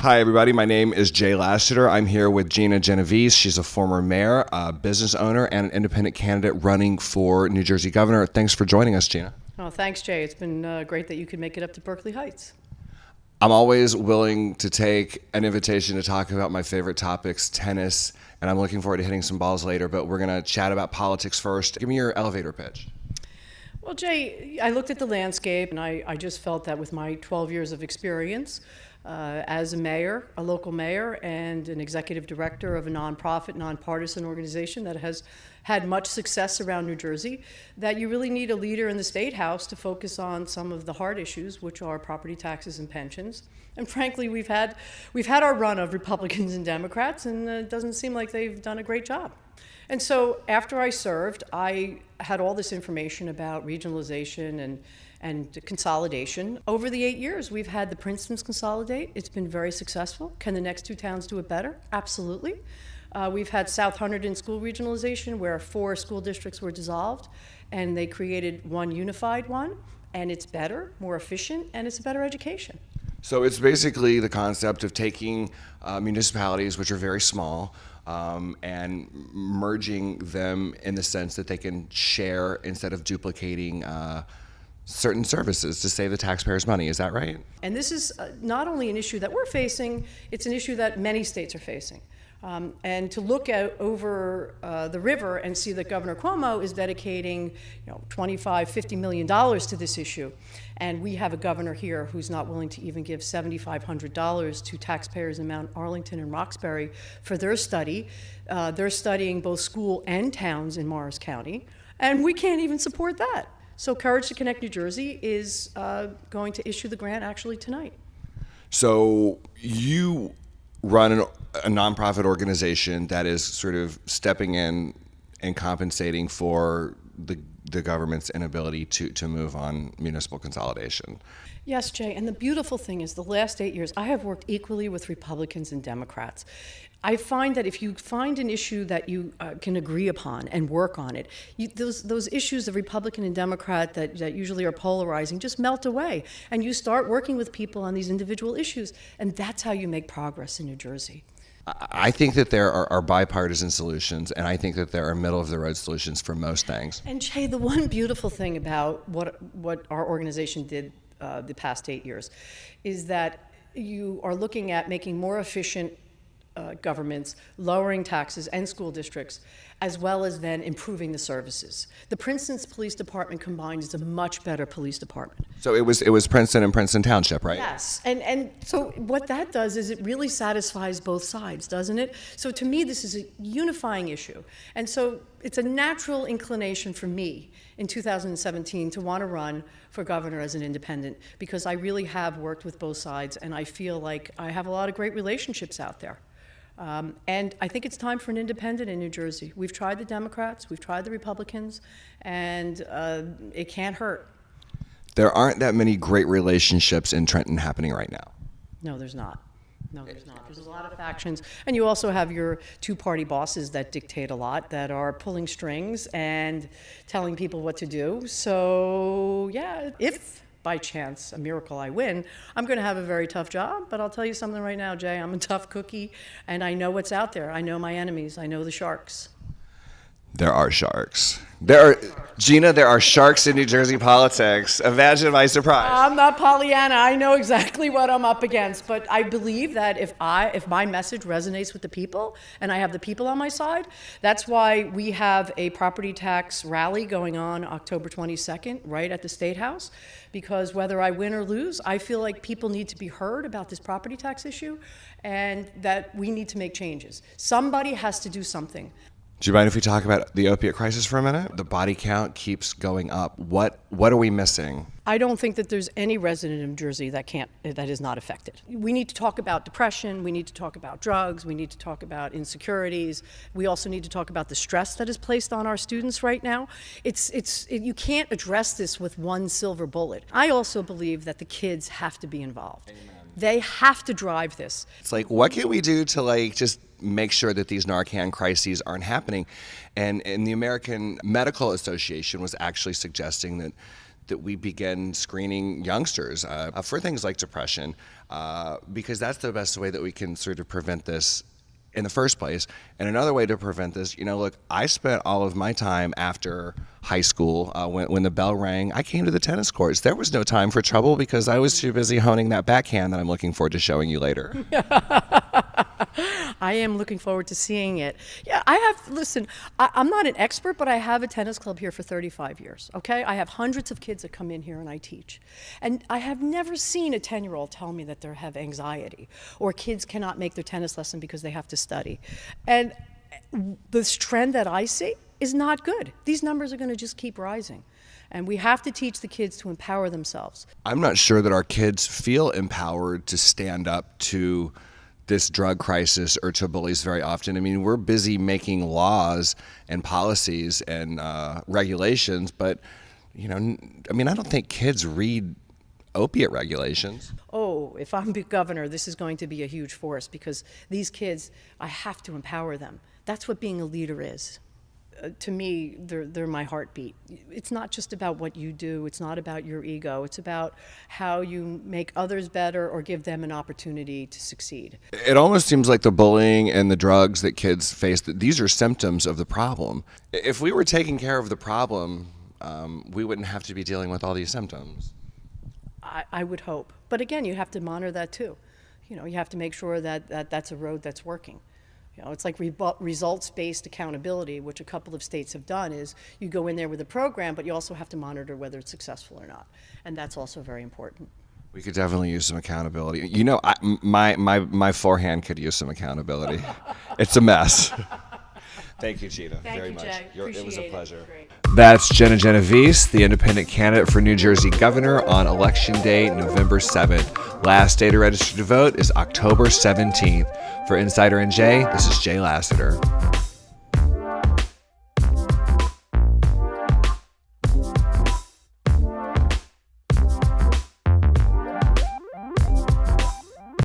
Hi, everybody. My name is Jay Lassiter. I'm here with Gina Genovese. She's a former mayor, a business owner, and an independent candidate running for New Jersey governor. Thanks for joining us, Gina. Oh, thanks, Jay. It's been great that you could make it up to Berkeley Heights. I'm always willing to take an invitation to talk about my favorite topics, tennis, and I'm looking forward to hitting some balls later, but we're going to chat about politics first. Give me your elevator pitch. Well, Jay, I looked at the landscape, and I just felt that with my 12 years of experience as a mayor, a local mayor, and an executive director of a nonprofit, nonpartisan organization that has had much success around New Jersey, that you really need a leader in the State House to focus on some of the hard issues, which are property taxes and pensions. And frankly, we've had our run of Republicans and Democrats, and it doesn't seem like they've done a great job. And so after I served, I had all this information about regionalization and consolidation. Over the 8 years, we've had the Princetons consolidate. It's been very successful. Can the next two towns do it better? Absolutely. We've had South Hunterdon school regionalization, where 4 school districts were dissolved, and they created one unified one, and it's better, more efficient, and it's a better education. So it's basically the concept of taking municipalities, which are very small, and merging them in the sense that they can share instead of duplicating certain services to save the taxpayers money. Is that right? And this is not only an issue that we're facing, it's an issue that many states are facing. And to look out over the river and see that Governor Cuomo is dedicating $25–50 million to this issue, and we have a governor here who's not willing to even give $7,500 to taxpayers in Mount Arlington and Roxbury for their study. They're studying both school and towns in Morris County, and we can't even support that. So Courage to Connect New Jersey is going to issue the grant actually tonight. So you run a nonprofit organization that is sort of stepping in and compensating for the government's inability to move on municipal consolidation. Yes, Jay, and the beautiful thing is the last 8 years, I have worked equally with Republicans and Democrats. I find that if you find an issue that you can agree upon and work on it, those issues of Republican and Democrat that usually are polarizing just melt away, and you start working with people on these individual issues, and that's how you make progress in New Jersey. I think that there are bipartisan solutions, and I think that there are middle-of-the-road solutions for most things. And Jay, the one beautiful thing about what our organization did the past 8 years is that you are looking at making more efficient governments, lowering taxes and school districts, as well as then improving the services. The Princeton's Police Department combined is a much better police department. So it was Princeton and Princeton Township, right? Yes, and so what that does is it really satisfies both sides, doesn't it? So to me, this is a unifying issue. And so it's a natural inclination for me in 2017 to want to run for governor as an independent, because I really have worked with both sides, and I feel like I have a lot of great relationships out there. And I think it's time for an independent in New Jersey. We've tried the Democrats, we've tried the Republicans, and it can't hurt. There aren't that many great relationships in Trenton happening right now. No, there's not. No, there's not. There's a lot of factions. And you also have your two-party bosses that dictate a lot, that are pulling strings and telling people what to do. So, yeah, if by chance, a miracle, I win, I'm going to have a very tough job. But I'll tell you something right now, Jay, I'm a tough cookie, and I know what's out there. I know my enemies. I know the sharks. There are sharks. Gina, there are sharks in New Jersey politics. Imagine my surprise. I'm not Pollyanna. I know exactly what I'm up against. But I believe that if my message resonates with the people, and I have the people on my side, that's why we have a property tax rally going on October 22nd, right at the State House. Because whether I win or lose, I feel like people need to be heard about this property tax issue, and that we need to make changes. Somebody has to do something. Do you mind if we talk about the opiate crisis for a minute? The body count keeps going up. What are we missing? I don't think that there's any resident of New Jersey that is not affected. We need to talk about depression. We need to talk about drugs. We need to talk about insecurities. We also need to talk about the stress that is placed on our students right now. You can't address this with one silver bullet. I also believe that the kids have to be involved. Amen. They have to drive this. It's like, what can we do to just make sure that these Narcan crises aren't happening? And the American Medical Association was actually suggesting that that we begin screening youngsters for things like depression, because that's the best way that we can sort of prevent this in the first place. And another way to prevent this, look, I spent all of my time after high school, when the bell rang, I came to the tennis courts. There was no time for trouble because I was too busy honing that backhand that I'm looking forward to showing you later. I am looking forward to seeing it. Yeah, listen, I'm not an expert, but I have a tennis club here for 35 years, okay? I have hundreds of kids that come in here and I teach. And I have never seen a 10-year-old tell me that they have anxiety or kids cannot make their tennis lesson because they have to study. And this trend that I see is not good. These numbers are going to just keep rising. And we have to teach the kids to empower themselves. I'm not sure that our kids feel empowered to stand up to this drug crisis or to bullies very often. I mean, we're busy making laws and policies and regulations, but, I don't think kids read opiate regulations. Oh, if I'm governor, this is going to be a huge force because these kids, I have to empower them. That's what being a leader is. To me, they're my heartbeat. It's not just about what you do. It's not about your ego. It's about how you make others better or give them an opportunity to succeed. It almost seems like the bullying and the drugs that kids face, that these are symptoms of the problem. If we were taking care of the problem, we wouldn't have to be dealing with all these symptoms. I would hope. But again, you have to monitor that too. You have to make sure that that's a road that's working. It's like results-based accountability, which a couple of states have done, is you go in there with a program, but you also have to monitor whether it's successful or not. And that's also very important. We could definitely use some accountability. My forehand could use some accountability. It's a mess. Thank you, Gina, very much. Jay. It was a pleasure. Great. That's Gina Genovese, the independent candidate for New Jersey governor on Election Day, November 7th. Last day to register to vote is October 17th. For Insider NJ, this is Jay Lassiter.